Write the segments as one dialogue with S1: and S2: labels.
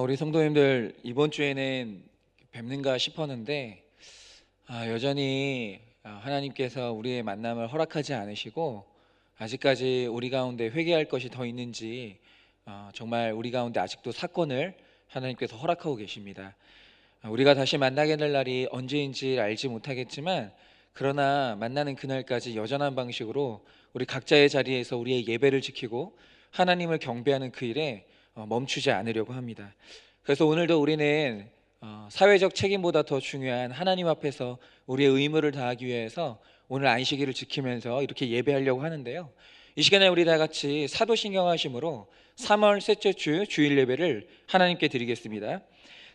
S1: 우리 성도님들 이번 주에는 뵙는가 싶었는데 여전히 하나님께서 우리의 만남을 허락하지 않으시고 아직까지 우리 가운데 회개할 것이 더 있는지 정말 우리 가운데 아직도 사건을 하나님께서 허락하고 계십니다. 우리가 다시 만나게 될 날이 언제인지 알지 못하겠지만 그러나 만나는 그날까지 여전한 방식으로 우리 각자의 자리에서 우리의 예배를 지키고 하나님을 경배하는 그 일에 멈추지 않으려고 합니다. 그래서 오늘도 우리는 사회적 책임보다 더 중요한 하나님 앞에서 우리의 의무를 다하기 위해서 오늘 안식일을 지키면서 이렇게 예배하려고 하는데요. 이 시간에 우리 다 같이 사도신경하심으로 3월 셋째 주 주일 예배를 하나님께 드리겠습니다.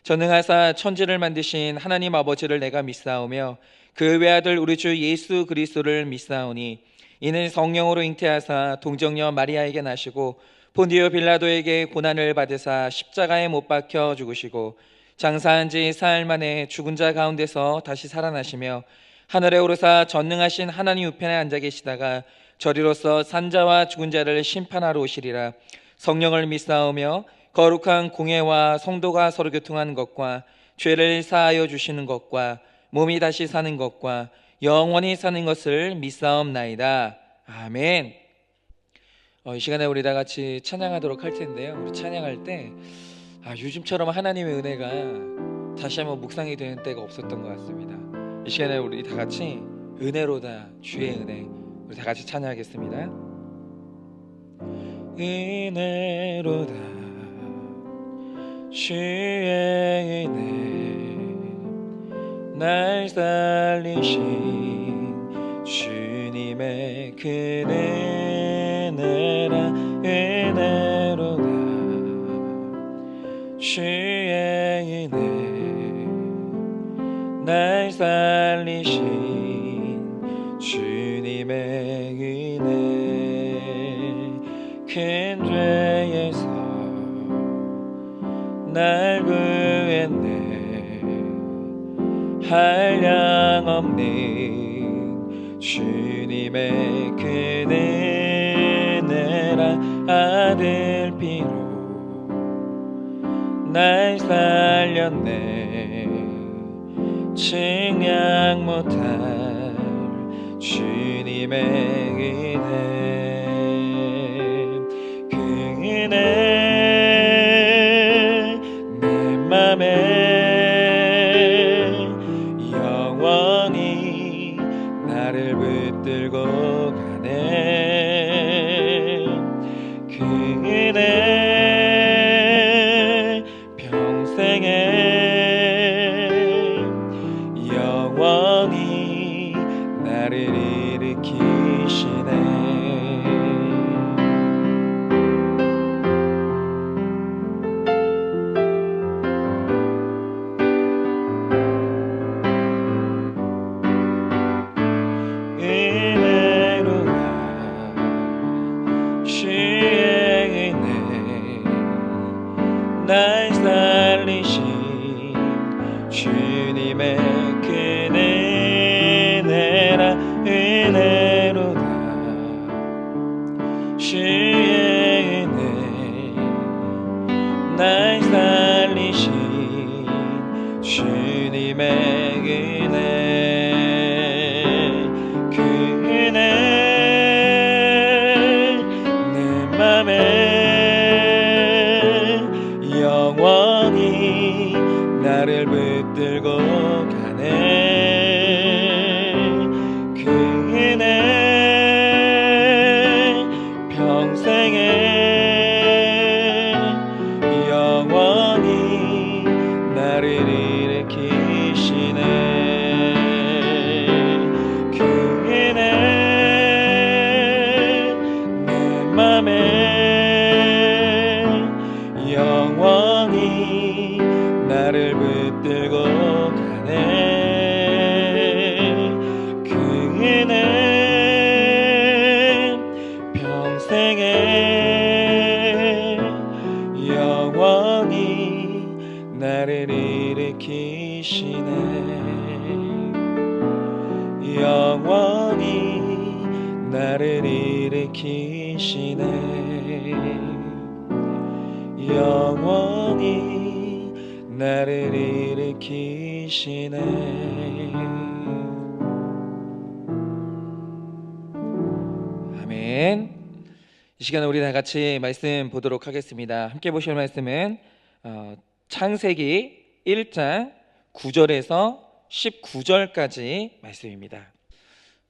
S1: 전능하사 천지를 만드신 하나님 아버지를 내가 믿사오며 그 외아들 우리 주 예수 그리스도를 믿사오니 이는 성령으로 잉태하사 동정녀 마리아에게 나시고 본디오 빌라도에게 고난을 받으사 십자가에 못 박혀 죽으시고 장사한 지 사흘 만에 죽은 자 가운데서 다시 살아나시며 하늘에 오르사 전능하신 하나님 우편에 앉아 계시다가 저리로서 산자와 죽은 자를 심판하러 오시리라. 성령을 믿사오며 거룩한 공예와 성도가 서로 교통하는 것과 죄를 사하여 주시는 것과 몸이 다시 사는 것과 영원히 사는 것을 믿사옵나이다. 아멘. 이 시간에 우리 다 같이 찬양하도록 할 텐데요. 우리 찬양할 때 요즘처럼 하나님의 은혜가 다시 한번 묵상이 되는 때가 없었던 것 같습니다. 이 시간에 우리 다 같이 은혜로다 주의 은혜, 우리 다 같이 찬양하겠습니다. 은혜로다 주의 은혜, 날 살리신 주님의 그 은혜라. 은혜로다 주의 은혜, 날 살리신 주님의 은혜. 큰 죄에서 날 구했네, 한량없는 주님의 그 은혜라. 아들 피로 날 살렸네, 증량 못할 주님의 은혜. 그 은혜 내 맘에 영원히 나를 붙들고 가네. 그 은혜 평생에 영원히 나를 일으키시네. 날 살리신 주님의 그 은혜라. 은혜로다 주의 은혜, 날 살리신 주님의 은혜. 그 은혜 내 맘에 영원히 나를 붙들고 가네. 그 은혜 평생에 영원히 나를 일으키시네. 그 은혜 내 맘에 영원히 나를 붙들고 가네. 그 은혜 평생에 영원히 나를 일으키시네. 영원히 나를 일으키시네. 영원히 나를 일으키시네. 아멘. 이 시간에 우리 다 같이 말씀 보도록 하겠습니다. 함께 보실 말씀은 창세기 1장 9절에서 19절까지 말씀입니다.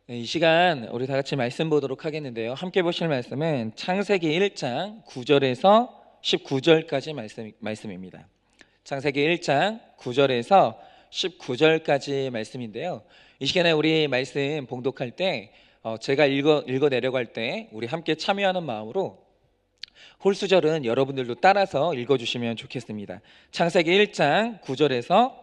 S1: 이 시간 우리 다 같이 말씀 보도록 하겠는데요. 함께 보실 말씀은 창세기 1장 9절에서 19절까지 말씀입니다. 창세기 1장 9절에서 19절까지 말씀인데요. 이 시간에 우리 말씀 봉독할 때 제가 읽어 내려갈 때 우리 함께 참여하는 마음으로 홀수절은 여러분들도 따라서 읽어주시면 좋겠습니다. 창세기 1장 9절에서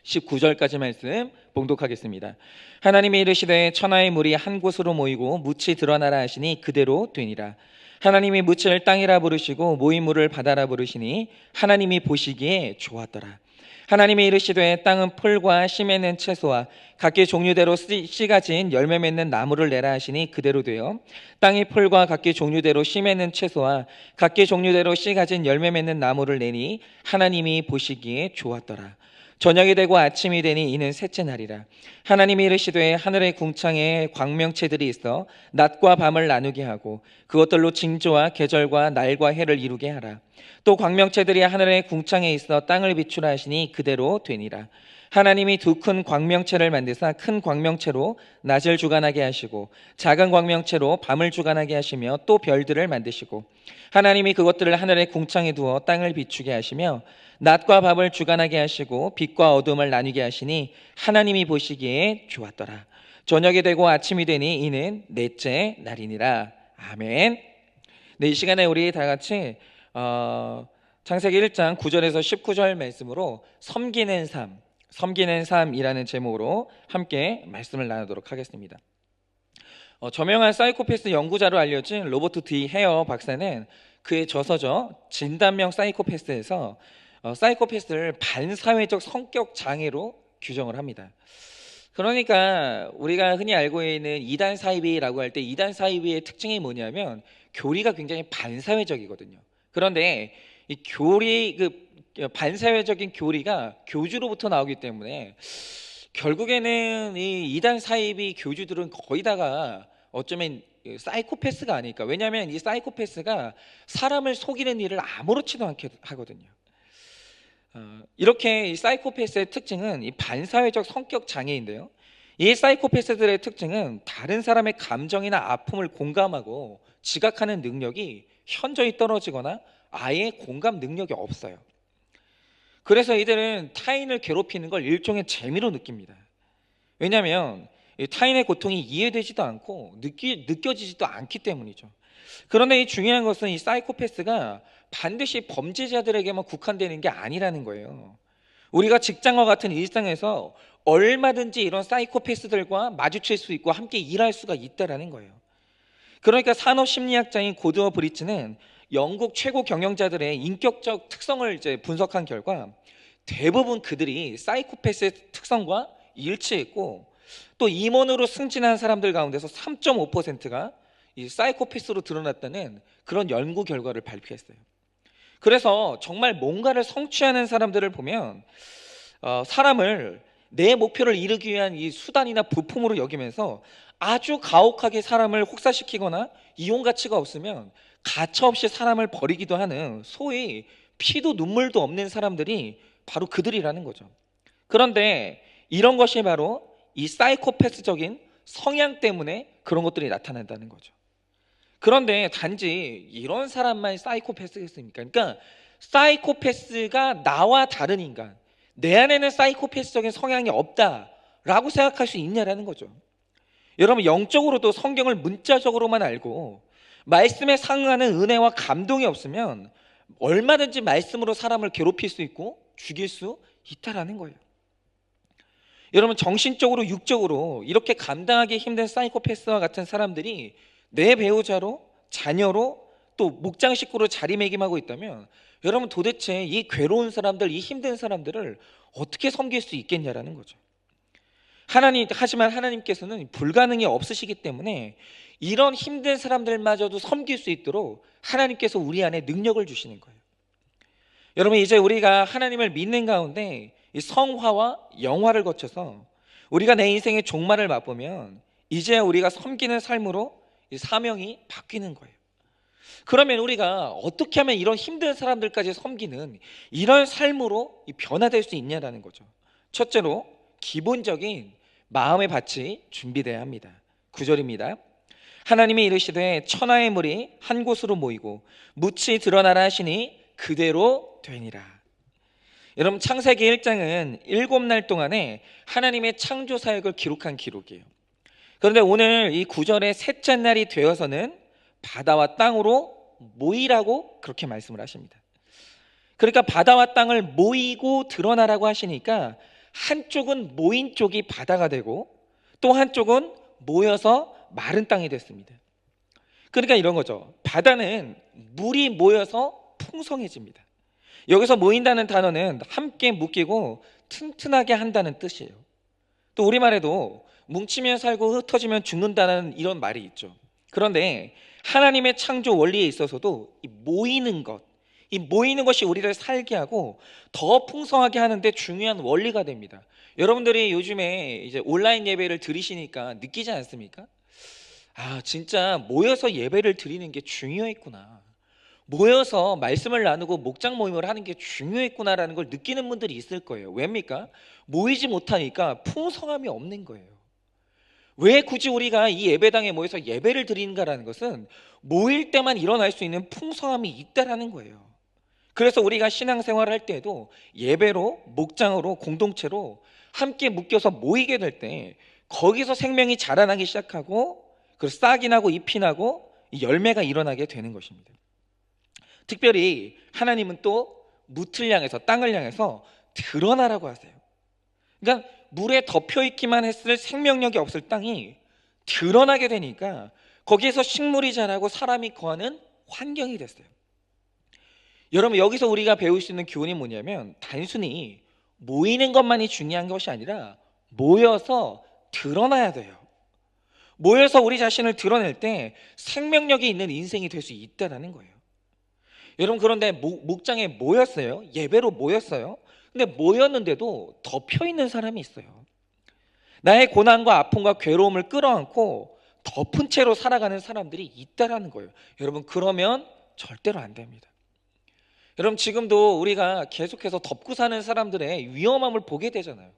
S1: 19절까지 말씀 봉독하겠습니다. 하나님이 이르시되 천하의 물이 한 곳으로 모이고 묻이 드러나라 하시니 그대로 되니라. 하나님이 묻을 땅이라 부르시고 모인 물을 바다라 부르시니 하나님이 보시기에 좋았더라. 하나님이 이르시되 땅은 풀과 씨 맺는 채소와 각기 종류대로 씨 가진 열매 맺는 나무를 내라 하시니 그대로 되어 땅이 풀과 각기 종류대로 씨 맺는 채소와 각기 종류대로 씨 가진 열매 맺는 나무를 내니 하나님이 보시기에 좋았더라. 저녁이 되고 아침이 되니 이는 셋째 날이라. 하나님이 이르시되 하늘의 궁창에 광명체들이 있어 낮과 밤을 나누게 하고 그것들로 징조와 계절과 날과 해를 이루게 하라. 또 광명체들이 하늘의 궁창에 있어 땅을 비추라 하시니 그대로 되니라. 하나님이 두 큰 광명체를 만드사 큰 광명체로 낮을 주관하게 하시고 작은 광명체로 밤을 주관하게 하시며 또 별들을 만드시고 하나님이 그것들을 하늘의 궁창에 두어 땅을 비추게 하시며 낮과 밤을 주관하게 하시고 빛과 어둠을 나누게 하시니 하나님이 보시기에 좋았더라. 저녁이 되고 아침이 되니 이는 넷째 날이니라. 아멘. 네, 이 시간에 우리 다 같이 창세기 1장 9절에서 19절 말씀으로 섬기는 삶이라는 제목으로 함께 말씀을 나누도록 하겠습니다. 저명한 사이코패스 연구자로 알려진 로버트 D. 헤어 박사는 그의 저서죠 진단명 사이코패스에서 사이코패스를 반사회적 성격 장애로 규정을 합니다. 그러니까 우리가 흔히 알고 있는 이단 사이비라고 할 때 이단 사이비의 특징이 뭐냐면 교리가 굉장히 반사회적이거든요. 그런데 이 반사회적인 교리가 교주로부터 나오기 때문에 결국에는 이 이단 사이비 교주들은 거의 다가 어쩌면 사이코패스가 아닐까. 왜냐하면 이 사이코패스가 사람을 속이는 일을 아무렇지도 않게 하거든요. 이렇게 이 사이코패스의 특징은 이 반사회적 성격 장애인데요. 이 사이코패스들의 특징은 다른 사람의 감정이나 아픔을 공감하고 지각하는 능력이 현저히 떨어지거나 아예 공감 능력이 없어요. 그래서 이들은 타인을 괴롭히는 걸 일종의 재미로 느낍니다. 왜냐하면 타인의 고통이 이해되지도 않고 느껴지지도 않기 때문이죠. 그런데 이 중요한 것은 이 사이코패스가 반드시 범죄자들에게만 국한되는 게 아니라는 거예요. 우리가 직장과 같은 일상에서 얼마든지 이런 사이코패스들과 마주칠 수 있고 함께 일할 수가 있다라는 거예요. 그러니까 산업심리학자인 고드워 브리츠는 영국 최고 경영자들의 인격적 특성을 이제 분석한 결과 대부분 그들이 사이코패스의 특성과 일치했고 또 임원으로 승진한 사람들 가운데서 3.5%가 이 사이코패스로 드러났다는 그런 연구 결과를 발표했어요. 그래서 정말 뭔가를 성취하는 사람들을 보면 사람을 내 목표를 이루기 위한 이 수단이나 부품으로 여기면서 아주 가혹하게 사람을 혹사시키거나 이용 가치가 없으면 가차없이 사람을 버리기도 하는 소위 피도 눈물도 없는 사람들이 바로 그들이라는 거죠. 그런데 이런 것이 바로 이 사이코패스적인 성향 때문에 그런 것들이 나타난다는 거죠. 그런데 단지 이런 사람만 사이코패스겠습니까? 그러니까 사이코패스가 나와 다른 인간, 내 안에는 사이코패스적인 성향이 없다라고 생각할 수 있냐라는 거죠. 여러분, 영적으로도 성경을 문자적으로만 알고 말씀에 상응하는 은혜와 감동이 없으면 얼마든지 말씀으로 사람을 괴롭힐 수 있고 죽일 수 있다라는 거예요. 여러분, 정신적으로 육적으로 이렇게 감당하기 힘든 사이코패스와 같은 사람들이 내 배우자로, 자녀로, 또 목장 식구로 자리매김하고 있다면 여러분, 도대체 이 괴로운 사람들, 이 힘든 사람들을 어떻게 섬길 수 있겠냐라는 거죠. 하지만 하나님께서는 불가능이 없으시기 때문에 이런 힘든 사람들마저도 섬길 수 있도록 하나님께서 우리 안에 능력을 주시는 거예요. 여러분, 이제 우리가 하나님을 믿는 가운데 이 성화와 영화를 거쳐서 우리가 내 인생의 종말을 맛보면 이제 우리가 섬기는 삶으로 이 사명이 바뀌는 거예요. 그러면 우리가 어떻게 하면 이런 힘든 사람들까지 섬기는 이런 삶으로 변화될 수 있냐라는 거죠. 첫째로 기본적인 마음의 밭이 준비돼야 합니다. 9절입니다. 하나님이 이르시되 천하의 물이 한 곳으로 모이고 묻이 드러나라 하시니 그대로 되니라. 여러분, 창세기 1장은 7날 동안에 하나님의 창조 사역을 기록한 기록이에요. 그런데 오늘 이 9절의 셋째 날이 되어서는 바다와 땅으로 모이라고 그렇게 말씀을 하십니다. 그러니까 바다와 땅을 모이고 드러나라고 하시니까 한쪽은 모인 쪽이 바다가 되고 또 한쪽은 모여서 마른 땅이 됐습니다. 그러니까 이런 거죠. 바다는 물이 모여서 풍성해집니다. 여기서 모인다는 단어는 함께 묶이고 튼튼하게 한다는 뜻이에요. 또 우리말에도 뭉치면 살고 흩어지면 죽는다는 이런 말이 있죠. 그런데 하나님의 창조 원리에 있어서도 이 모이는 것이 우리를 살게 하고 더 풍성하게 하는데 중요한 원리가 됩니다. 여러분들이 요즘에 이제 온라인 예배를 드리시니까 느끼지 않습니까? 아, 진짜 모여서 예배를 드리는 게 중요했구나. 모여서 말씀을 나누고 목장 모임을 하는 게 중요했구나라는 걸 느끼는 분들이 있을 거예요. 왜입니까? 모이지 못하니까 풍성함이 없는 거예요. 왜 굳이 우리가 이 예배당에 모여서 예배를 드리는가라는 것은 모일 때만 일어날 수 있는 풍성함이 있다라는 거예요. 그래서 우리가 신앙생활을 할 때에도 예배로, 목장으로, 공동체로 함께 묶여서 모이게 될 때 거기서 생명이 자라나기 시작하고 그래서 싹이 나고 잎이 나고 열매가 일어나게 되는 것입니다. 특별히 하나님은 또 묻을 향해서, 땅을 향해서 드러나라고 하세요. 그러니까 물에 덮여있기만 했을 생명력이 없을 땅이 드러나게 되니까 거기에서 식물이 자라고 사람이 거하는 환경이 됐어요. 여러분, 여기서 우리가 배울 수 있는 교훈이 뭐냐면 단순히 모이는 것만이 중요한 것이 아니라 모여서 드러나야 돼요. 모여서 우리 자신을 드러낼 때 생명력이 있는 인생이 될 수 있다는 거예요. 여러분, 그런데 목장에 모였어요. 예배로 모였어요. 근데 모였는데도 덮여있는 사람이 있어요. 나의 고난과 아픔과 괴로움을 끌어안고 덮은 채로 살아가는 사람들이 있다라는 거예요. 여러분, 그러면 절대로 안 됩니다. 여러분, 지금도 우리가 계속해서 덮고 사는 사람들의 위험함을 보게 되잖아요.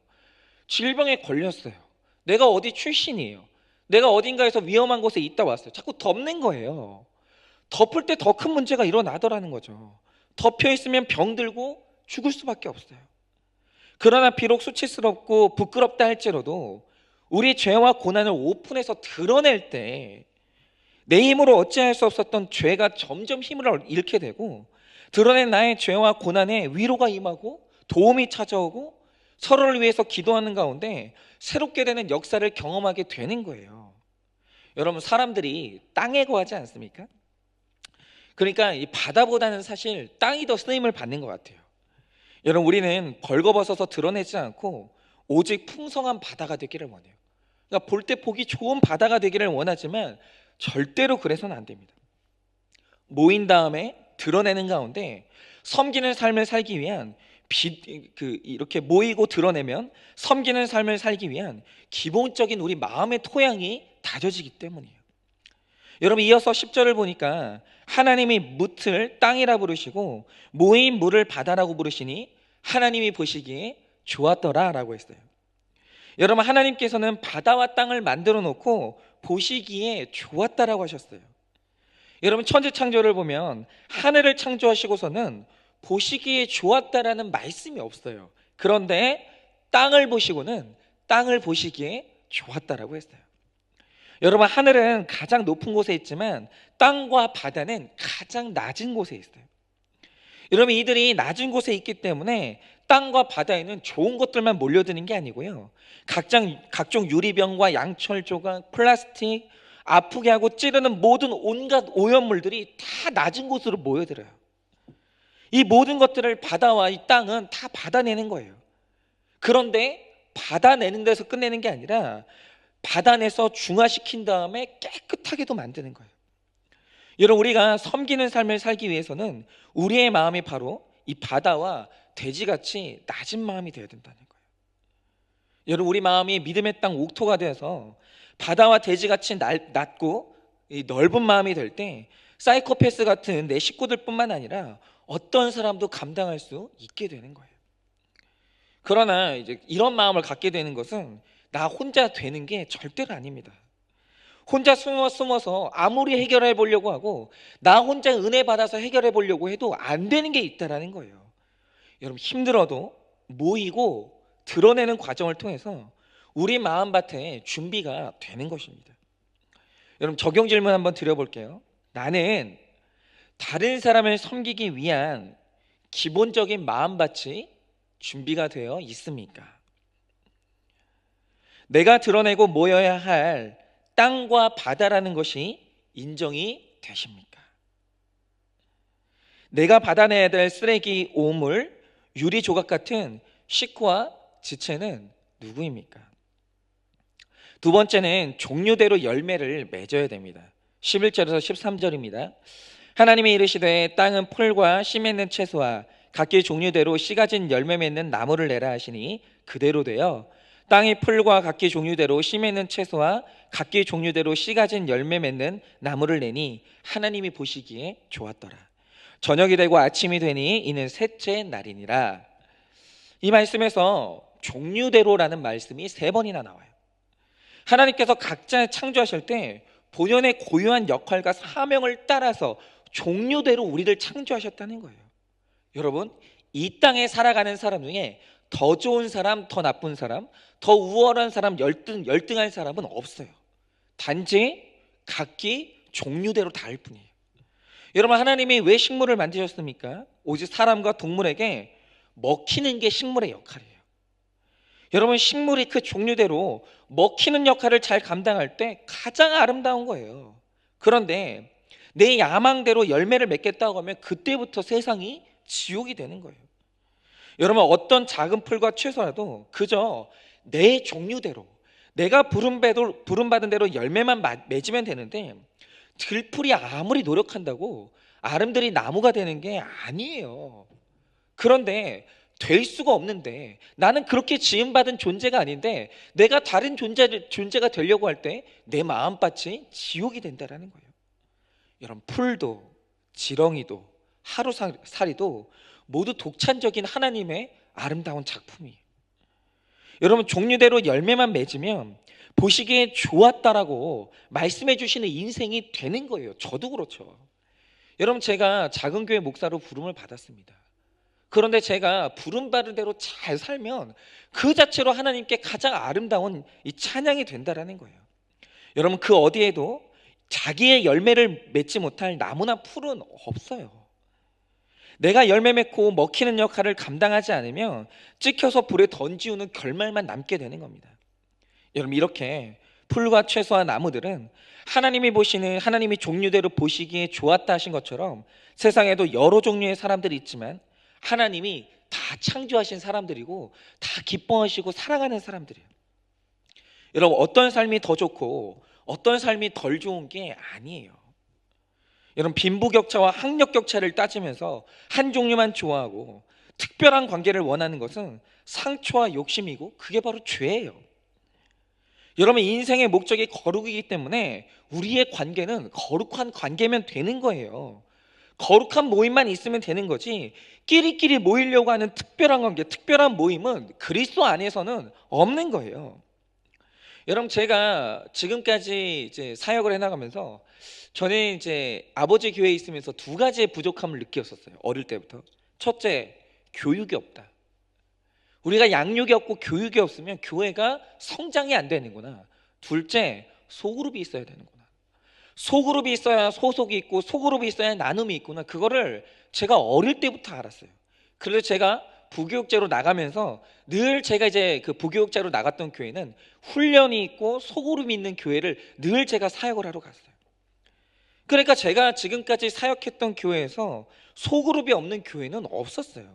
S1: 질병에 걸렸어요. 내가 어디 출신이에요. 내가 어딘가에서 위험한 곳에 있다 왔어요. 자꾸 덮는 거예요. 덮을 때 더 큰 문제가 일어나더라는 거죠. 덮여 있으면 병들고 죽을 수밖에 없어요. 그러나 비록 수치스럽고 부끄럽다 할지라도 우리 죄와 고난을 오픈해서 드러낼 때 내 힘으로 어찌할 수 없었던 죄가 점점 힘을 잃게 되고 드러낸 나의 죄와 고난에 위로가 임하고 도움이 찾아오고 서로를 위해서 기도하는 가운데 새롭게 되는 역사를 경험하게 되는 거예요. 여러분, 사람들이 땅에 거하지 않습니까? 그러니까 이 바다보다는 사실 땅이 더 쓰임을 받는 것 같아요. 여러분, 우리는 벌거벗어서 드러내지 않고 오직 풍성한 바다가 되기를 원해요. 그러니까 볼 때 보기 좋은 바다가 되기를 원하지만 절대로 그래서는 안 됩니다. 모인 다음에 드러내는 가운데 섬기는 삶을 살기 위한 이렇게 모이고 드러내면 섬기는 삶을 살기 위한 기본적인 우리 마음의 토양이 다져지기 때문이에요. 여러분, 이어서 10절을 보니까 하나님이 묻을 땅이라 부르시고 모인 물을 바다라고 부르시니 하나님이 보시기에 좋았더라 라고 했어요. 여러분, 하나님께서는 바다와 땅을 만들어 놓고 보시기에 좋았다라고 하셨어요. 여러분, 천지창조를 보면 하늘을 창조하시고서는 보시기에 좋았다라는 말씀이 없어요. 그런데 땅을 보시고는 땅을 보시기에 좋았다라고 했어요. 여러분, 하늘은 가장 높은 곳에 있지만 땅과 바다는 가장 낮은 곳에 있어요. 여러분, 이들이 낮은 곳에 있기 때문에 땅과 바다에는 좋은 것들만 몰려드는 게 아니고요, 각종 유리병과 양철 조각, 플라스틱, 아프게 하고 찌르는 모든 온갖 오염물들이 다 낮은 곳으로 모여들어요. 이 모든 것들을 바다와 이 땅은 다 받아내는 거예요. 그런데 받아내는 데서 끝내는 게 아니라 받아내서 중화시킨 다음에 깨끗하게도 만드는 거예요. 여러분, 우리가 섬기는 삶을 살기 위해서는 우리의 마음이 바로 이 바다와 돼지같이 낮은 마음이 되어야 된다는 거예요. 여러분, 우리 마음이 믿음의 땅 옥토가 되어서 바다와 돼지같이 낮고 이 넓은 마음이 될 때 사이코패스 같은 내 식구들뿐만 아니라 어떤 사람도 감당할 수 있게 되는 거예요. 그러나 이제 이런 마음을 갖게 되는 것은 나 혼자 되는 게 절대로 아닙니다. 혼자 숨어서 아무리 해결해 보려고 하고 나 혼자 은혜 받아서 해결해 보려고 해도 안 되는 게 있다라는 거예요. 여러분, 힘들어도 모이고 드러내는 과정을 통해서 우리 마음밭에 준비가 되는 것입니다. 여러분, 적용 질문 한번 드려볼게요. 나는 다른 사람을 섬기기 위한 기본적인 마음밭이 준비가 되어 있습니까? 내가 드러내고 모여야 할 땅과 바다라는 것이 인정이 되십니까? 내가 받아내야 될 쓰레기, 오물, 유리 조각 같은 식구와 지체는 누구입니까? 두 번째는 종류대로 열매를 맺어야 됩니다. 11절에서 13절입니다. 하나님이 이르시되 땅은 풀과 씨 맺는 채소와 각기 종류대로 씨 가진 열매 맺는 나무를 내라 하시니 그대로 되어 땅이 풀과 각기 종류대로 씨 맺는 채소와 각기 종류대로 씨 가진 열매 맺는 나무를 내니 하나님이 보시기에 좋았더라. 저녁이 되고 아침이 되니 이는 셋째 날이니라. 이 말씀에서 종류대로라는 말씀이 3번이나 나와요. 하나님께서 각자 창조하실 때 본연의 고유한 역할과 사명을 따라서 종류대로 우리를 창조하셨다는 거예요. 여러분, 이 땅에 살아가는 사람 중에 더 좋은 사람, 더 나쁜 사람, 더 우월한 사람, 열등한 사람은 없어요. 단지 각기 종류대로 다를 뿐이에요. 여러분, 하나님이 왜 식물을 만드셨습니까? 오직 사람과 동물에게 먹히는 게 식물의 역할이에요. 여러분, 식물이 그 종류대로 먹히는 역할을 잘 감당할 때 가장 아름다운 거예요. 그런데 내 야망대로 열매를 맺겠다고 하면 그때부터 세상이 지옥이 되는 거예요. 여러분, 어떤 작은 풀과 채소라도 그저 내 종류대로 내가 부름받은 대로 열매만 맺으면 되는데 들풀이 아무리 노력한다고 아름드리 나무가 되는 게 아니에요. 그런데 될 수가 없는데 나는 그렇게 지음받은 존재가 아닌데 내가 다른 존재가 되려고 할 때 내 마음밭이 지옥이 된다라는 거예요. 여러분, 풀도 지렁이도 하루살이도 모두 독창적인 하나님의 아름다운 작품이에요. 여러분, 종류대로 열매만 맺으면 보시기에 좋았다라고 말씀해 주시는 인생이 되는 거예요. 저도 그렇죠. 여러분, 제가 작은 교회 목사로 부름을 받았습니다. 그런데 제가 부름받은 대로 잘 살면 그 자체로 하나님께 가장 아름다운 이 찬양이 된다라는 거예요. 여러분, 그 어디에도 자기의 열매를 맺지 못할 나무나 풀은 없어요. 내가 열매 맺고 먹히는 역할을 감당하지 않으면 찍혀서 불에 던지우는 결말만 남게 되는 겁니다. 여러분, 이렇게 풀과 채소와 나무들은 하나님이 종류대로 보시기에 좋았다 하신 것처럼 세상에도 여러 종류의 사람들이 있지만 하나님이 다 창조하신 사람들이고 다 기뻐하시고 사랑하는 사람들이에요. 여러분, 어떤 삶이 더 좋고 어떤 삶이 덜 좋은 게 아니에요. 여러분, 빈부격차와 학력격차를 따지면서 한 종류만 좋아하고 특별한 관계를 원하는 것은 상처와 욕심이고 그게 바로 죄예요. 여러분, 인생의 목적이 거룩이기 때문에 우리의 관계는 거룩한 관계면 되는 거예요. 거룩한 모임만 있으면 되는 거지 끼리끼리 모이려고 하는 특별한 관계, 특별한 모임은 그리스도 안에서는 없는 거예요. 여러분, 제가 지금까지 이제 사역을 해나가면서 저는 이제 아버지 교회에 있으면서 2가지의 부족함을 느꼈었어요. 어릴 때부터. 첫째, 교육이 없다. 우리가 양육이 없고 교육이 없으면 교회가 성장이 안 되는구나. 둘째, 소그룹이 있어야 되는구나. 소그룹이 있어야 소속이 있고 소그룹이 있어야 나눔이 있구나. 그거를 제가 어릴 때부터 알았어요. 그래서 제가 부교육자로 나가면서 늘 제가 이제 그 부교육자로 나갔던 교회는 훈련이 있고 소그룹이 있는 교회를 늘 제가 사역을 하러 갔어요. 그러니까 제가 지금까지 사역했던 교회에서 소그룹이 없는 교회는 없었어요.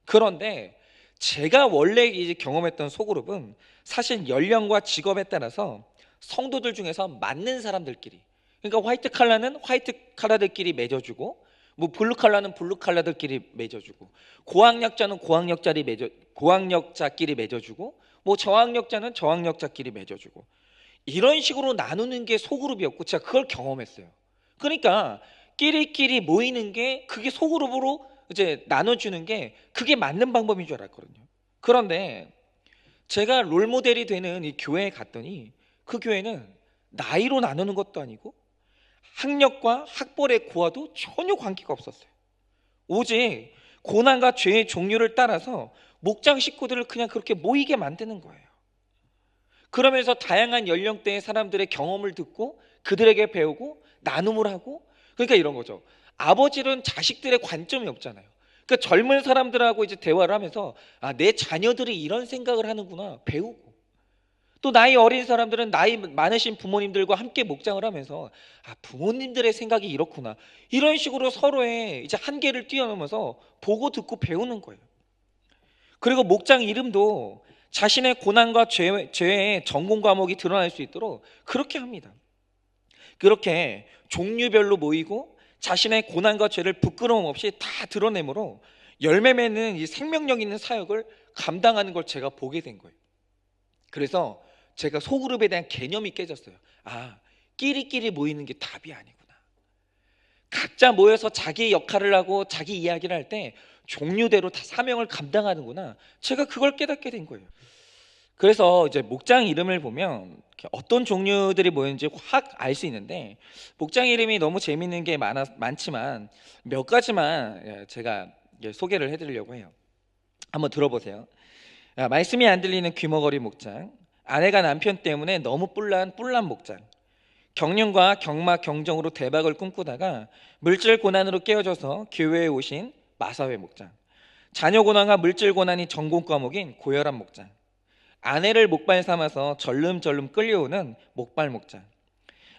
S1: 그런데 제가 원래 이제 경험했던 소그룹은 사실 연령과 직업에 따라서 성도들 중에서 맞는 사람들끼리, 그러니까 화이트 칼라는 화이트 칼라들끼리 맺어주고 뭐 블루 칼라는 블루 칼라들끼리 맺어주고, 고학력자는 고학력자끼리 맺어주고, 뭐 저학력자는 저학력자끼리 맺어주고, 이런 식으로 나누는 게 소그룹이었고 제가 그걸 경험했어요. 그러니까 끼리끼리 모이는 게, 그게 소그룹으로 이제 나눠주는 게 그게 맞는 방법인 줄 알았거든요. 그런데 제가 롤모델이 되는 이 교회에 갔더니 그 교회는 나이로 나누는 것도 아니고 학력과 학벌의 고하도 전혀 관계가 없었어요. 오직 고난과 죄의 종류를 따라서 목장 식구들을 그냥 그렇게 모이게 만드는 거예요. 그러면서 다양한 연령대의 사람들의 경험을 듣고 그들에게 배우고 나눔을 하고, 그러니까 이런 거죠. 아버지는 자식들의 관점이 없잖아요. 그러니까 젊은 사람들하고 이제 대화를 하면서 내 자녀들이 이런 생각을 하는구나 배우고, 또 나이 어린 사람들은 나이 많으신 부모님들과 함께 목장을 하면서 부모님들의 생각이 이렇구나, 이런 식으로 서로의 이제 한계를 뛰어넘어서 보고 듣고 배우는 거예요. 그리고 목장 이름도 자신의 고난과 죄의 전공 과목이 드러날 수 있도록 그렇게 합니다. 그렇게 종류별로 모이고 자신의 고난과 죄를 부끄러움 없이 다 드러내므로 열매 맺는 이 생명력 있는 사역을 감당하는 걸 제가 보게 된 거예요. 그래서 제가 소그룹에 대한 개념이 깨졌어요. 끼리끼리 모이는 게 답이 아니구나. 각자 모여서 자기 역할을 하고 자기 이야기를 할 때 종류대로 다 사명을 감당하는구나. 제가 그걸 깨닫게 된 거예요. 그래서 이제 목장 이름을 보면 어떤 종류들이 모였는지 확 알 수 있는데, 목장 이름이 너무 재밌는 게 많지만 몇 가지만 제가 소개를 해드리려고 해요. 한번 들어보세요. 말씀이 안 들리는 귀머거리 목장, 아내가 남편 때문에 너무 뿔난 목장, 경륜과 경막 경정으로 대박을 꿈꾸다가 물질 고난으로 깨어져서 교회에 오신 마사회 목장, 자녀 고난과 물질 고난이 전공 과목인 고혈압 목장, 아내를 목발 삼아서 절름절름 끌려오는 목발 목장,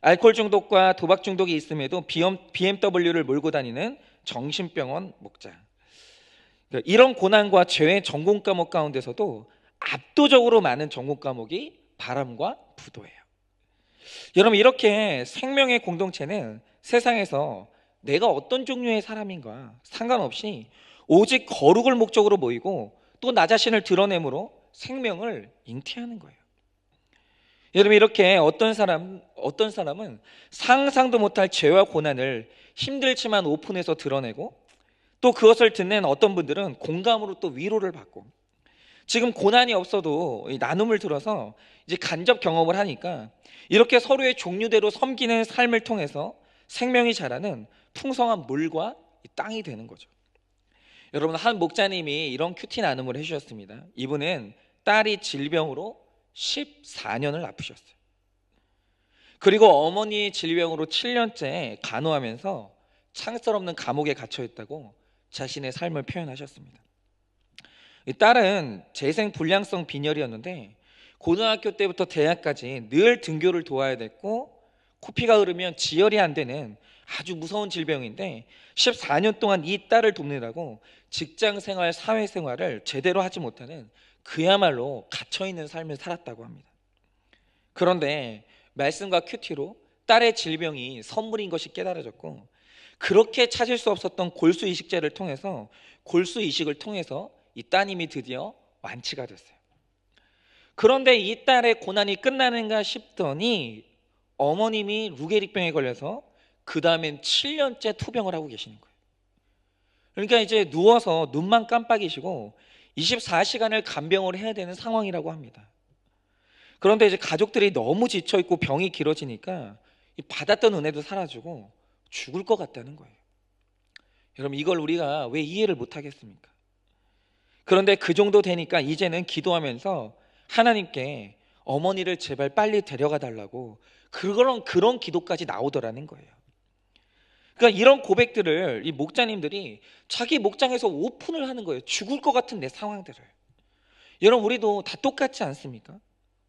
S1: 알코올 중독과 도박 중독이 있음에도 BMW를 몰고 다니는 정신병원 목장. 이런 고난과 죄의 전공 과목 가운데서도 압도적으로 많은 전공 과목이 바람과 부도예요. 여러분, 이렇게 생명의 공동체는 세상에서 내가 어떤 종류의 사람인가 상관없이 오직 거룩을 목적으로 모이고 또 나 자신을 드러내므로 생명을 잉태하는 거예요. 여러분, 이렇게 어떤 사람은 상상도 못할 죄와 고난을 힘들지만 오픈해서 드러내고, 또 그것을 듣는 어떤 분들은 공감으로 또 위로를 받고, 지금 고난이 없어도 이 나눔을 들어서 이제 간접 경험을 하니까 이렇게 서로의 종류대로 섬기는 삶을 통해서 생명이 자라는 풍성한 물과 땅이 되는 거죠. 여러분, 한 목자님이 이런 큐티 나눔을 해주셨습니다. 이분은 딸이 질병으로 14년을 아프셨어요. 그리고 어머니 질병으로 7년째 간호하면서 창살 없는 감옥에 갇혀 있다고 자신의 삶을 표현하셨습니다. 이 딸은 재생 불량성 빈혈이었는데 고등학교 때부터 대학까지 늘 등교를 도와야 됐고, 코피가 흐르면 지혈이 안 되는 아주 무서운 질병인데 14년 동안 이 딸을 돕느라고 직장생활, 사회생활을 제대로 하지 못하는 그야말로 갇혀있는 삶을 살았다고 합니다. 그런데 말씀과 큐티로 딸의 질병이 선물인 것이 깨달아졌고, 그렇게 찾을 수 없었던 골수 이식제를 통해서 골수 이식을 통해서 이 따님이 드디어 완치가 됐어요. 그런데 이 딸의 고난이 끝나는가 싶더니 어머님이 루게릭병에 걸려서 그 다음엔 7년째 투병을 하고 계시는 거예요. 그러니까 이제 누워서 눈만 깜빡이시고 24시간을 간병을 해야 되는 상황이라고 합니다. 그런데 이제 가족들이 너무 지쳐있고 병이 길어지니까 받았던 은혜도 사라지고 죽을 것 같다는 거예요. 여러분, 이걸 우리가 왜 이해를 못하겠습니까? 그런데 그 정도 되니까 이제는 기도하면서 하나님께 어머니를 제발 빨리 데려가 달라고 그런 기도까지 나오더라는 거예요. 그러니까 이런 고백들을 이 목자님들이 자기 목장에서 오픈을 하는 거예요. 죽을 것 같은 내 상황들을. 여러분, 우리도 다 똑같지 않습니까?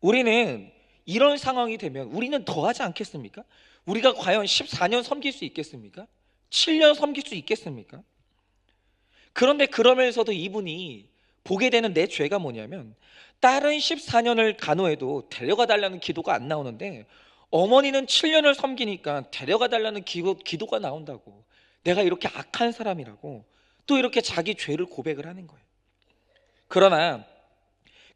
S1: 우리는 이런 상황이 되면 우리는 더 하지 않겠습니까? 우리가 과연 14년 섬길 수 있겠습니까? 7년 섬길 수 있겠습니까? 그런데 그러면서도 이분이 보게 되는 내 죄가 뭐냐면, 딸은 14년을 간호해도 데려가 달라는 기도가 안 나오는데 어머니는 7년을 섬기니까 데려가 달라는 기도가 나온다고. 내가 이렇게 악한 사람이라고 또 이렇게 자기 죄를 고백을 하는 거예요. 그러나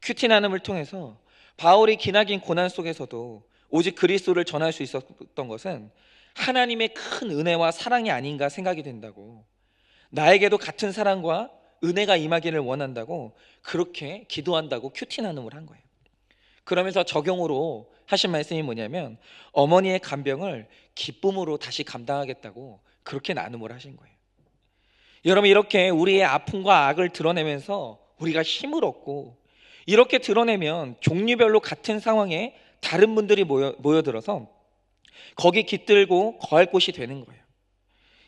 S1: 큐티 나눔을 통해서 바울이 기나긴 고난 속에서도 오직 그리스도를 전할 수 있었던 것은 하나님의 큰 은혜와 사랑이 아닌가 생각이 된다고, 나에게도 같은 사랑과 은혜가 임하기를 원한다고 그렇게 기도한다고 큐티 나눔을 한 거예요. 그러면서 적용으로 하신 말씀이 뭐냐면 어머니의 간병을 기쁨으로 다시 감당하겠다고 그렇게 나눔을 하신 거예요. 여러분, 이렇게 우리의 아픔과 악을 드러내면서 우리가 힘을 얻고, 이렇게 드러내면 종류별로 같은 상황에 다른 분들이 모여들어서 거기 깃들고 거할 곳이 되는 거예요.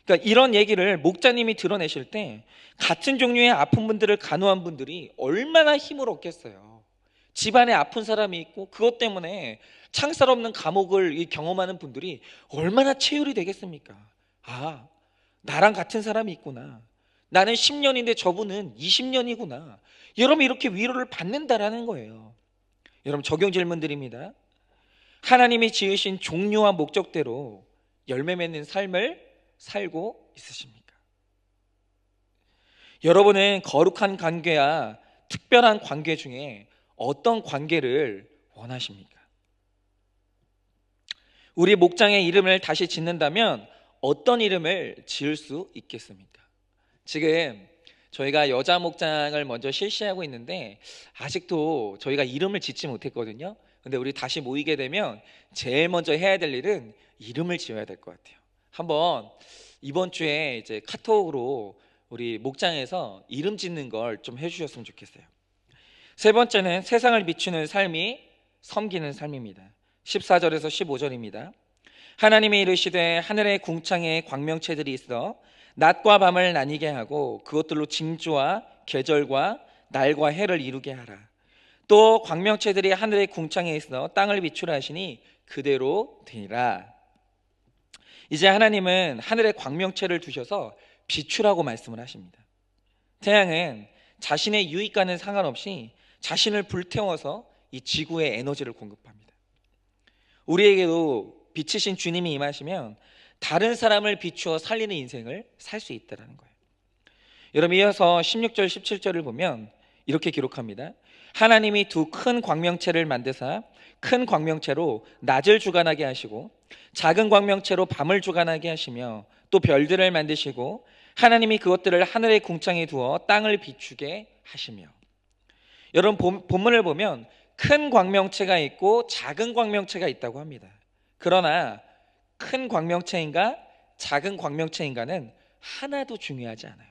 S1: 그러니까 이런 얘기를 목자님이 드러내실 때 같은 종류의 아픈 분들을 간호한 분들이 얼마나 힘을 얻겠어요. 집안에 아픈 사람이 있고 그것 때문에 창살 없는 감옥을 경험하는 분들이 얼마나 체휼이 되겠습니까? 아, 나랑 같은 사람이 있구나. 나는 10년인데 저분은 20년이구나. 여러분, 이렇게 위로를 받는다라는 거예요. 여러분, 적용 질문 드립니다. 하나님이 지으신 종류와 목적대로 열매 맺는 삶을 살고 있으십니까? 여러분은 거룩한 관계와 특별한 관계 중에 어떤 관계를 원하십니까? 우리 목장의 이름을 다시 짓는다면 어떤 이름을 지을 수 있겠습니까? 지금 저희가 여자 목장을 먼저 실시하고 있는데 아직도 저희가 이름을 짓지 못했거든요. 근데 우리 다시 모이게 되면 제일 먼저 해야 될 일은 이름을 지어야 될 것 같아요. 한번 이번 주에 이제 카톡으로 우리 목장에서 이름 짓는 걸 좀 해주셨으면 좋겠어요. 세 번째는 세상을 비추는 삶이 섬기는 삶입니다. 14절에서 15절입니다. 하나님이 이르시되 하늘의 궁창에 광명체들이 있어 낮과 밤을 나뉘게 하고 그것들로 징조와 계절과 날과 해를 이루게 하라. 또 광명체들이 하늘의 궁창에 있어 땅을 비추라 하시니 그대로 되니라. 이제 하나님은 하늘의 광명체를 두셔서 비추라고 말씀을 하십니다. 태양은 자신의 유익과는 상관없이 자신을 불태워서 이 지구에 에너지를 공급합니다. 우리에게도 빛이신 주님이 임하시면 다른 사람을 비추어 살리는 인생을 살 수 있다는 거예요. 여러분, 이어서 16절 17절을 보면 이렇게 기록합니다. 하나님이 두 큰 광명체를 만드사 큰 광명체로 낮을 주관하게 하시고 작은 광명체로 밤을 주관하게 하시며 또 별들을 만드시고 하나님이 그것들을 하늘의 궁창에 두어 땅을 비추게 하시며. 여러분, 본문을 보면 큰 광명체가 있고 작은 광명체가 있다고 합니다. 그러나 큰 광명체인가 작은 광명체인가는 하나도 중요하지 않아요.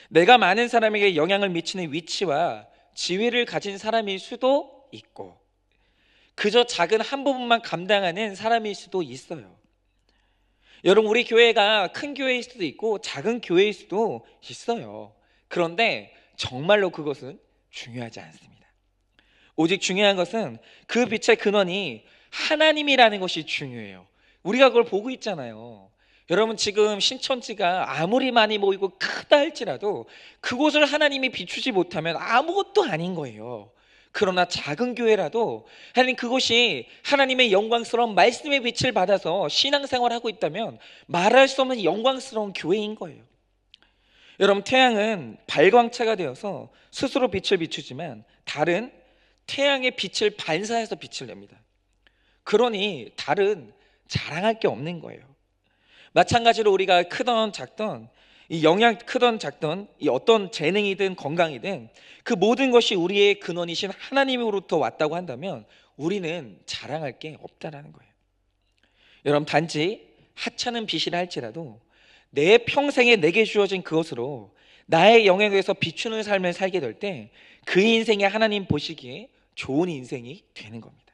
S1: 내가 많은 사람에게 영향을 미치는 위치와 지위를 가진 사람일 수도 있고 그저 작은 한 부분만 감당하는 사람일 수도 있어요. 여러분, 우리 교회가 큰 교회일 수도 있고 작은 교회일 수도 있어요. 그런데 정말로 그것은 중요하지 않습니다. 오직 중요한 것은 그 빛의 근원이 하나님이라는 것이 중요해요. 우리가 그걸 보고 있잖아요. 여러분, 지금 신천지가 아무리 많이 모이고 크다 할지라도 그곳을 하나님이 비추지 못하면 아무것도 아닌 거예요. 그러나 작은 교회라도 하나님, 그곳이 하나님의 영광스러운 말씀의 빛을 받아서 신앙생활을 하고 있다면 말할 수 없는 영광스러운 교회인 거예요. 여러분, 태양은 발광체가 되어서 스스로 빛을 비추지만 달은 태양의 빛을 반사해서 빛을 냅니다. 그러니 달은 자랑할 게 없는 거예요. 마찬가지로 우리가 크던 작던 이 영향 크던 작던 이 어떤 재능이든 건강이든 그 모든 것이 우리의 근원이신 하나님으로부터 왔다고 한다면 우리는 자랑할 게 없다라는 거예요. 여러분, 단지 하찮은 빛이라 할지라도 내 평생에 내게 주어진 그것으로 나의 영역에서 비추는 삶을 살게 될 때 그 인생이 하나님 보시기에 좋은 인생이 되는 겁니다.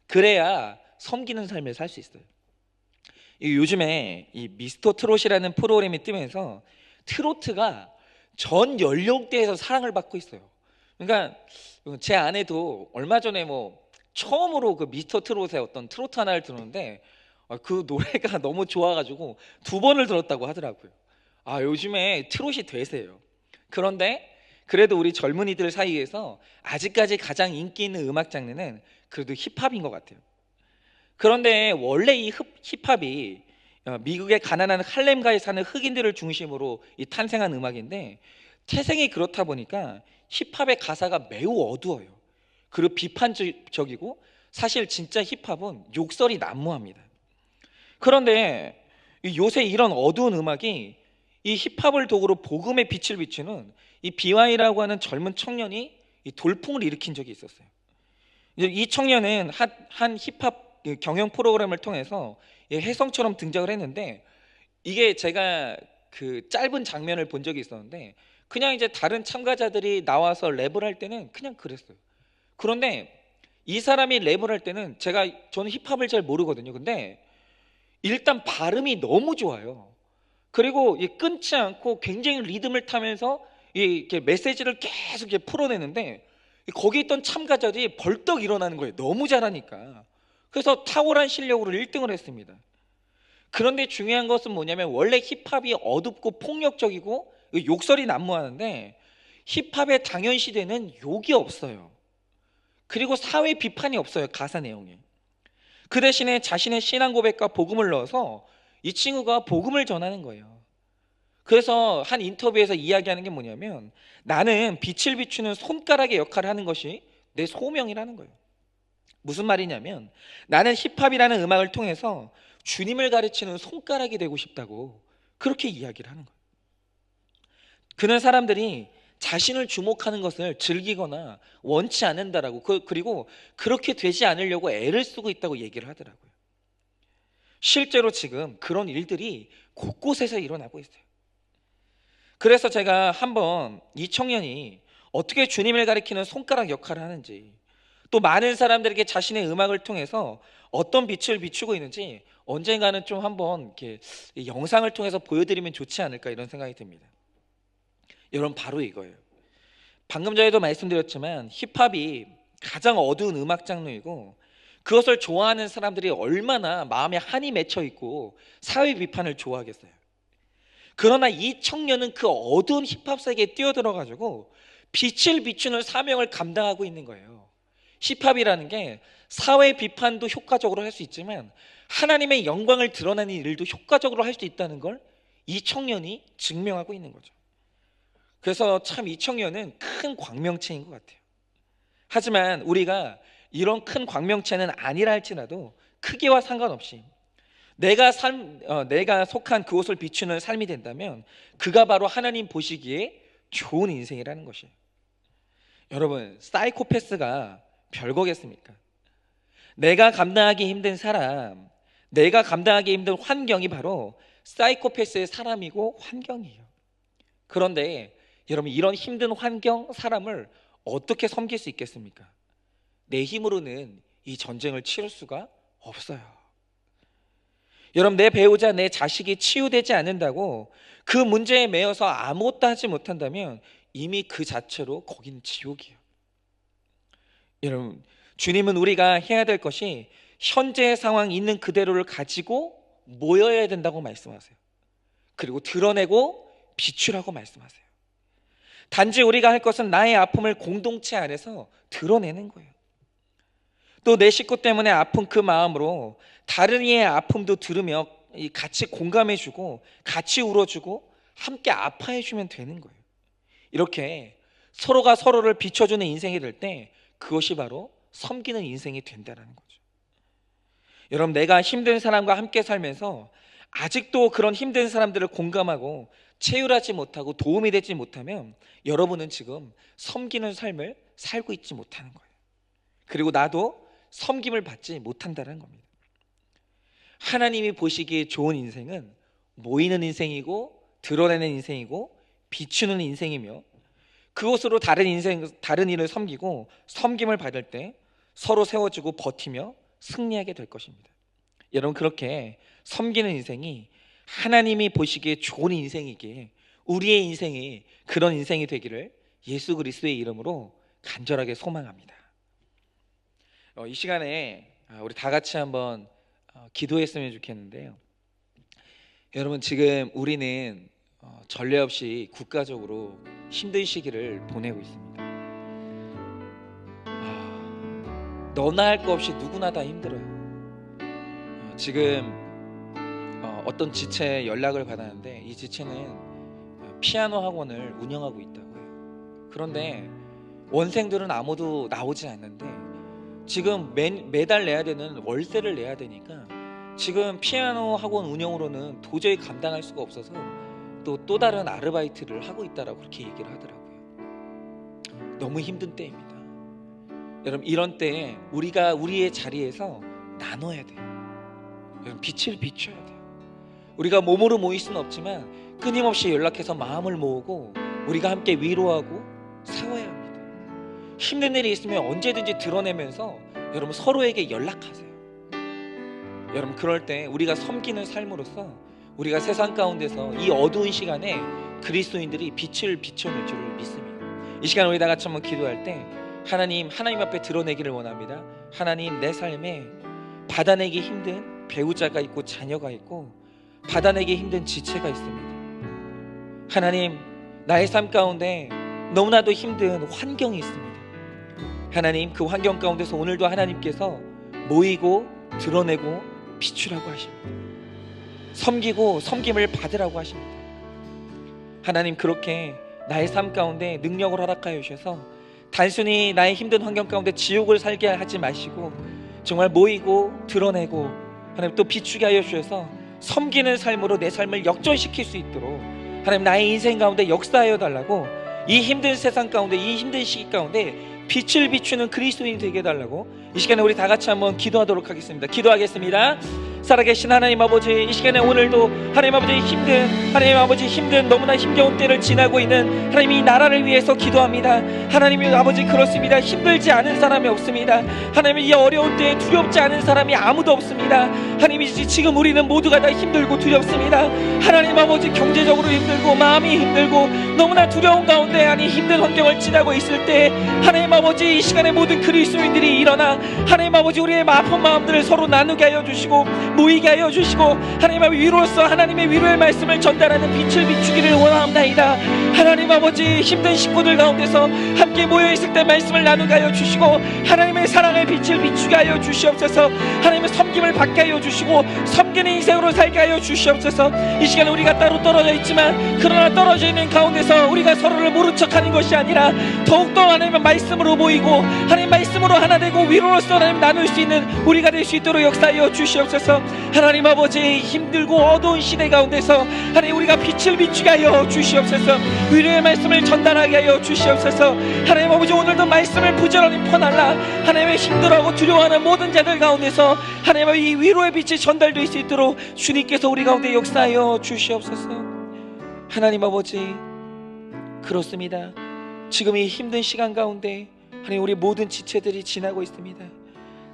S1: 그래야 섬기는 삶을 살 수 있어요. 요즘에 이 미스터 트롯이라는 프로그램이 뜨면서 트로트가 전 연령대에서 사랑을 받고 있어요. 그러니까 제 아내도 얼마 전에 처음으로 그 미스터 트롯의 어떤 트로트 하나를 들었는데 그 노래가 너무 좋아가지고 2번을 들었다고 하더라고요. 요즘에 트롯이 대세예요. 그런데 그래도 우리 젊은이들 사이에서 아직까지 가장 인기 있는 음악 장르는 그래도 힙합인 것 같아요. 그런데 원래 이 힙합이 미국의 가난한 할렘가에 사는 흑인들을 중심으로 이 탄생한 음악인데, 태생이 그렇다 보니까 힙합의 가사가 매우 어두워요. 그리고 비판적이고, 사실 진짜 힙합은 욕설이 난무합니다. 그런데 요새 이런 어두운 음악이 이 힙합을 도구로 복음의 빛을 비추는 이 BY라고 하는 젊은 청년이 이 돌풍을 일으킨 적이 있었어요. 이 청년은 한 힙합 경영 프로그램을 통해서 혜성처럼 등장을 했는데, 이게 제가 그 짧은 장면을 본 적이 있었는데, 그냥 이제 다른 참가자들이 나와서 랩을 할 때는 그냥 그랬어요. 그런데 이 사람이 랩을 할 때는 저는 힙합을 잘 모르거든요. 근데 일단 발음이 너무 좋아요. 그리고 끊지 않고 굉장히 리듬을 타면서 이렇게 메시지를 계속 이렇게 풀어내는데, 거기 있던 참가자들이 벌떡 일어나는 거예요. 너무 잘하니까. 그래서 탁월한 실력으로 1등을 했습니다. 그런데 중요한 것은 뭐냐면, 원래 힙합이 어둡고 폭력적이고 욕설이 난무하는데, 힙합의 당연시되는 욕이 없어요. 그리고 사회 비판이 없어요, 가사 내용에. 그 대신에 자신의 신앙 고백과 복음을 넣어서 이 친구가 복음을 전하는 거예요. 그래서 한 인터뷰에서 이야기하는 게 뭐냐면, 나는 빛을 비추는 손가락의 역할을 하는 것이 내 소명이라는 거예요. 무슨 말이냐면, 나는 힙합이라는 음악을 통해서 주님을 가르치는 손가락이 되고 싶다고 그렇게 이야기를 하는 거예요. 그는 사람들이 자신을 주목하는 것을 즐기거나 원치 않는다라고, 그리고 그렇게 되지 않으려고 애를 쓰고 있다고 얘기를 하더라고요. 실제로 지금 그런 일들이 곳곳에서 일어나고 있어요. 그래서 제가 한번 이 청년이 어떻게 주님을 가리키는 손가락 역할을 하는지, 또 많은 사람들에게 자신의 음악을 통해서 어떤 빛을 비추고 있는지 언젠가는 좀 한번 이렇게 영상을 통해서 보여드리면 좋지 않을까, 이런 생각이 듭니다. 여러분, 바로 이거예요. 방금 전에도 말씀드렸지만 힙합이 가장 어두운 음악 장르이고, 그것을 좋아하는 사람들이 얼마나 마음에 한이 맺혀 있고 사회 비판을 좋아하겠어요. 그러나 이 청년은 그 어두운 힙합 세계에 뛰어들어가지고 빛을 비추는 사명을 감당하고 있는 거예요. 힙합이라는 게 사회 비판도 효과적으로 할 수 있지만 하나님의 영광을 드러내는 일도 효과적으로 할 수 있다는 걸 이 청년이 증명하고 있는 거죠. 그래서 참 이 청년은 큰 광명체인 것 같아요. 하지만 우리가 이런 큰 광명체는 아니라 할지라도 크기와 상관없이 내가 속한 그곳을 비추는 삶이 된다면, 그가 바로 하나님 보시기에 좋은 인생이라는 것이에요. 여러분, 사이코패스가 별거겠습니까? 내가 감당하기 힘든 사람, 내가 감당하기 힘든 환경이 바로 사이코패스의 사람이고 환경이에요. 그런데 여러분, 이런 힘든 환경, 사람을 어떻게 섬길 수 있겠습니까? 내 힘으로는 이 전쟁을 치를 수가 없어요. 여러분, 내 배우자, 내 자식이 치유되지 않는다고 그 문제에 매여서 아무것도 하지 못한다면 이미 그 자체로 거기는 지옥이에요. 여러분, 주님은 우리가 해야 될 것이 현재의 상황 있는 그대로를 가지고 모여야 된다고 말씀하세요. 그리고 드러내고 비추라고 말씀하세요. 단지 우리가 할 것은 나의 아픔을 공동체 안에서 드러내는 거예요. 또 내 식구 때문에 아픈 그 마음으로 다른 이의 아픔도 들으며 같이 공감해주고 같이 울어주고 함께 아파해주면 되는 거예요. 이렇게 서로가 서로를 비춰주는 인생이 될 때 그것이 바로 섬기는 인생이 된다는 거죠. 여러분, 내가 힘든 사람과 함께 살면서 아직도 그런 힘든 사람들을 공감하고 체휼하지 못하고 도움이 되지 못하면 여러분은 지금 섬기는 삶을 살고 있지 못하는 거예요. 그리고 나도 섬김을 받지 못한다는 겁니다. 하나님이 보시기에 좋은 인생은 모이는 인생이고 드러내는 인생이고 비추는 인생이며, 그것으로 다른 일을 섬기고 섬김을 받을 때 서로 세워주고 버티며 승리하게 될 것입니다. 여러분, 그렇게 섬기는 인생이 하나님이 보시기에 좋은 인생이기에 우리의 인생이 그런 인생이 되기를 예수 그리스도의 이름으로 간절하게 소망합니다. 이 시간에 우리 다 같이 한번 기도했으면 좋겠는데요. 여러분, 지금 우리는 전례 없이 국가적으로 힘든 시기를 보내고 있습니다. 너나 할 거 없이 누구나 다 힘들어요. 지금 어떤 지체에 연락을 받았는데 이 지체는 피아노 학원을 운영하고 있다고 해요. 그런데 원생들은 아무도 나오지 않는데 지금 매달 내야 되는 월세를 내야 되니까 지금 피아노 학원 운영으로는 도저히 감당할 수가 없어서 또 다른 아르바이트를 하고 있다라고 그렇게 얘기를 하더라고요. 너무 힘든 때입니다. 여러분, 이런 때에 우리가 우리의 자리에서 나눠야 돼요. 여러분, 빛을 비춰야 돼요. 우리가 몸으로 모일 수는 없지만 끊임없이 연락해서 마음을 모으고 우리가 함께 위로하고 세워야 합니다. 힘든 일이 있으면 언제든지 드러내면서 여러분 서로에게 연락하세요. 여러분, 그럴 때 우리가 섬기는 삶으로써 우리가 세상 가운데서 이 어두운 시간에 그리스도인들이 빛을 비춰낼 줄을 믿습니다. 이 시간 우리 다 같이 한번 기도할 때 하나님 앞에 드러내기를 원합니다. 하나님, 내 삶에 받아내기 힘든 배우자가 있고 자녀가 있고 받아내기 힘든 지체가 있습니다. 하나님, 나의 삶 가운데 너무나도 힘든 환경이 있습니다. 하나님, 그 환경 가운데서 오늘도 하나님께서 모이고 드러내고 비추라고 하십니다. 섬기고 섬김을 받으라고 하십니다. 하나님, 그렇게 나의 삶 가운데 능력을 허락하여 주셔서 단순히 나의 힘든 환경 가운데 지옥을 살게 하지 마시고 정말 모이고 드러내고 하나님 또 비추게 하여 주셔서 섬기는 삶으로 내 삶을 역전시킬 수 있도록 하나님 나의 인생 가운데 역사하여 달라고, 이 힘든 세상 가운데 이 힘든 시기 가운데 빛을 비추는 그리스도인이 되게 해달라고 이 시간에 우리 다 같이 한번 기도하도록 하겠습니다. 기도하겠습니다. 살아계신 하나님 아버지, 이 시간에 오늘도 하나님 아버지 힘든 너무나 힘겨운 때를 지나고 있는 하나님 이 나라를 위해서 기도합니다. 하나님 아버지, 그렇습니다. 힘들지 않은 사람이 없습니다. 하나님, 이 어려운 때에 두렵지 않은 사람이 아무도 없습니다. 하나님, 지금 우리는 모두가 다 힘들고 두렵습니다. 하나님 아버지, 경제적으로 힘들고 마음이 힘들고 너무나 두려운 가운데 하나님 힘든 환경을 지나고 있을 때 하나님 아버지, 이 시간에 모든 그리스도인들이 일어나 하나님 아버지 우리의 아픈 마음들을 서로 나누게 하여 주시고 모이게 하여 주시고 하나님의 위로로서 하나님의 위로의 말씀을 전달하는 빛을 비추기를 원합니다. 하나님 아버지, 힘든 식구들 가운데서 함께 모여있을 때 말씀을 나누게 하여 주시고 하나님의 사랑의 빛을 비추게 하여 주시옵소서. 하나님의 섬김을 받게 하여 주시고 섬기는 인생으로 살게 하여 주시옵소서. 이 시간에 우리가 따로 떨어져 있지만 그러나 떨어져 있는 가운데서 우리가 서로를 모른 척하는 것이 아니라 더욱더 하나님의 말씀으로 모이고 하나님 말씀으로 하나 되고 위로로서 하나님 나눌 수 있는 우리가 될 수 있도록 역사하여 주시옵소서. 하나님 아버지, 힘들고 어두운 시대 가운데서 하나님 우리가 빛을 비추게 하여 주시옵소서. 위로의 말씀을 전달하게 하여 주시옵소서. 하나님 아버지, 오늘도 말씀을 부지런히 퍼날라 하나님의 힘들어하고 두려워하는 모든 자들 가운데서 하나님의 이 위로의 빛이 전달될 수 있도록 주님께서 우리 가운데 역사하여 주시옵소서. 하나님 아버지, 그렇습니다. 지금 이 힘든 시간 가운데 하나님 우리 모든 지체들이 지나고 있습니다.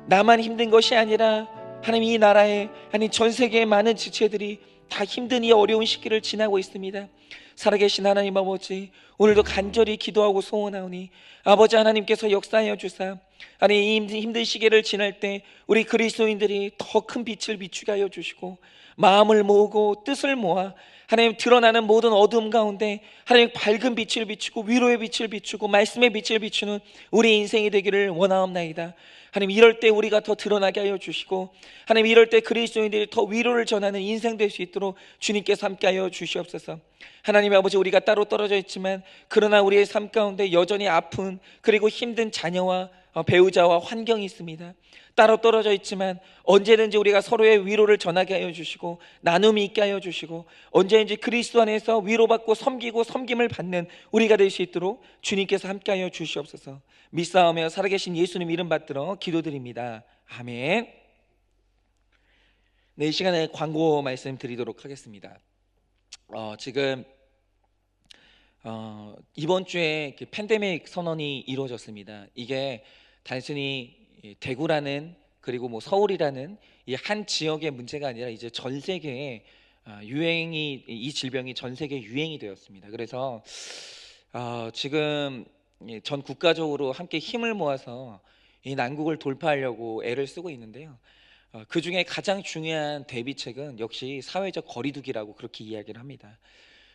S1: 나만 힘든 것이 아니라 하나님 이 나라에 아니 전 세계의 많은 지체들이 다 힘든 이 어려운 시기를 지나고 있습니다. 살아계신 하나님 아버지, 오늘도 간절히 기도하고 소원하오니 아버지 하나님께서 역사하여 주사 아니 이 힘든 시기를 지날 때 우리 그리스도인들이 더 큰 빛을 비추게 하여 주시고 마음을 모으고 뜻을 모아 하나님 드러나는 모든 어둠 가운데 하나님 밝은 빛을 비추고 위로의 빛을 비추고 말씀의 빛을 비추는 우리 인생이 되기를 원하옵나이다. 하나님, 이럴 때 우리가 더 드러나게 하여 주시고 하나님 이럴 때 그리스도인들이 더 위로를 전하는 인생 될 수 있도록 주님께서 함께 하여 주시옵소서. 하나님 아버지, 우리가 따로 떨어져 있지만 그러나 우리의 삶 가운데 여전히 아픈 그리고 힘든 자녀와 배우자와 환경이 있습니다. 따로 떨어져 있지만 언제든지 우리가 서로의 위로를 전하게 하여 주시고 나눔이 있게 하여 주시고 언제든지 그리스도 안에서 위로받고 섬기고 섬김을 받는 우리가 될 수 있도록 주님께서 함께 하여 주시옵소서. 믿사오며 살아계신 예수님 이름 받들어 기도드립니다. 아멘. 네, 이 시간에 광고 말씀 드리도록 하겠습니다. 지금 이번 주에 팬데믹 선언이 이루어졌습니다. 이게 단순히 대구라는 그리고 뭐 서울이라는 이 한 지역의 문제가 아니라 이제 전 세계에 이 질병이 전 세계 유행이 되었습니다. 그래서 지금 전 국가적으로 함께 힘을 모아서 이 난국을 돌파하려고 애를 쓰고 있는데요. 그 중에 가장 중요한 대비책은 역시 사회적 거리두기라고 그렇게 이야기를 합니다.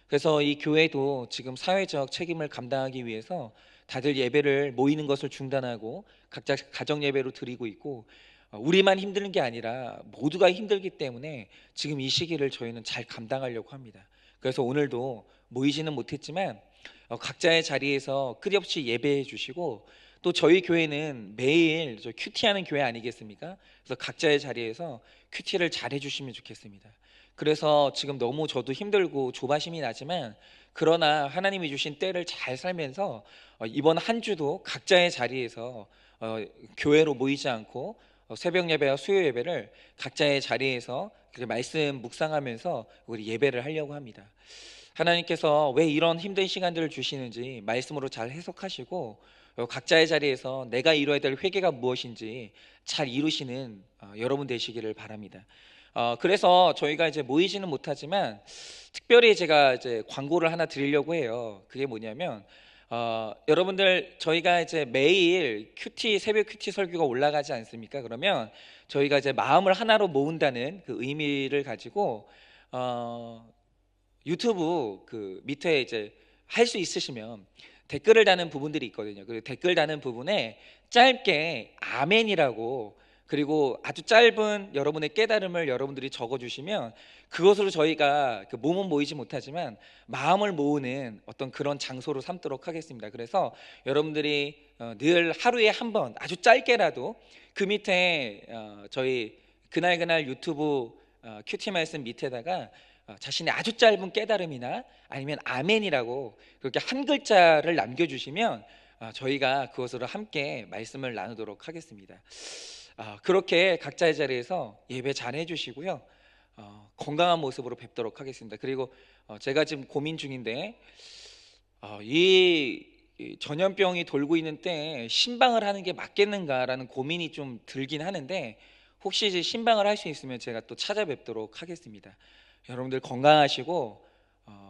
S1: 그래서 이 교회도 지금 사회적 책임을 감당하기 위해서 다들 예배를 모이는 것을 중단하고 각자 가정 예배로 드리고 있고 우리만 힘드는 게 아니라 모두가 힘들기 때문에 지금 이 시기를 저희는 잘 감당하려고 합니다. 그래서 오늘도 모이지는 못했지만 각자의 자리에서 끝없이 예배해 주시고, 또 저희 교회는 매일 저 큐티하는 교회 아니겠습니까? 그래서 각자의 자리에서 큐티를 잘 해주시면 좋겠습니다. 그래서 지금 너무 저도 힘들고 조바심이 나지만, 그러나 하나님이 주신 때를 잘 살면서 이번 한 주도 각자의 자리에서 교회로 모이지 않고 새벽 예배와 수요 예배를 각자의 자리에서 그렇게 말씀 묵상하면서 우리 예배를 하려고 합니다. 하나님께서 왜 이런 힘든 시간들을 주시는지 말씀으로 잘 해석하시고, 각자의 자리에서 내가 이루어야 될 회개가 무엇인지 잘 이루시는 여러분 되시기를 바랍니다. 그래서 저희가 이제 모이지는 못하지만 특별히 제가 이제 광고를 하나 드리려고 해요. 그게 뭐냐면, 여러분들 저희가 이제 매일 큐티 새벽 큐티 설교가 올라가지 않습니까? 그러면 저희가 이제 마음을 하나로 모은다는 그 의미를 가지고 유튜브 그 밑에 이제 할 수 있으시면 댓글을 다는 부분들이 있거든요. 그리고 댓글 다는 부분에 짧게 아멘이라고, 그리고 아주 짧은 여러분의 깨달음을 여러분들이 적어주시면 그것으로 저희가 그 몸은 모이지 못하지만 마음을 모으는 어떤 그런 장소로 삼도록 하겠습니다. 그래서 여러분들이 늘 하루에 한 번 아주 짧게라도 그 밑에 저희 그날 유튜브 큐티 말씀 밑에다가 자신의 아주 짧은 깨달음이나 아니면 아멘이라고 그렇게 한 글자를 남겨주시면 저희가 그것으로 함께 말씀을 나누도록 하겠습니다. 그렇게 각자의 자리에서 예배 잘 해주시고요, 건강한 모습으로 뵙도록 하겠습니다. 그리고 제가 지금 고민 중인데, 이 전염병이 돌고 있는 때에 신방을 하는 게 맞겠는가라는 고민이 좀 들긴 하는데, 혹시 이제 신방을 할 수 있으면 제가 또 찾아뵙도록 하겠습니다. 여러분들 건강하시고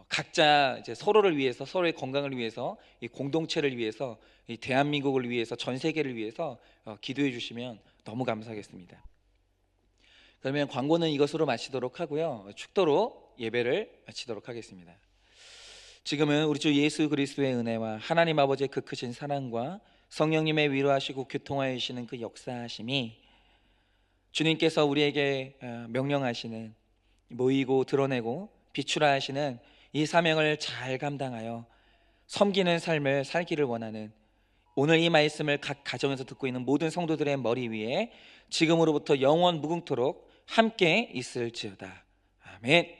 S1: 각자 이제 서로를 위해서, 서로의 건강을 위해서, 이 공동체를 위해서, 이 대한민국을 위해서, 전 세계를 위해서 기도해 주시면 너무 감사하겠습니다. 그러면 광고는 이것으로 마치도록 하고요, 축도로 예배를 마치도록 하겠습니다. 지금은 우리 주 예수 그리스도의 은혜와 하나님 아버지의 그 크신 사랑과 성령님의 위로하시고 교통하여 주시는 그 역사하심이, 주님께서 우리에게 명령하시는 모이고 드러내고 비추라 하시는 이 사명을 잘 감당하여 섬기는 삶을 살기를 원하는, 오늘 이 말씀을 각 가정에서 듣고 있는 모든 성도들의 머리 위에 지금으로부터 영원 무궁토록 함께 있을지어다. 아멘.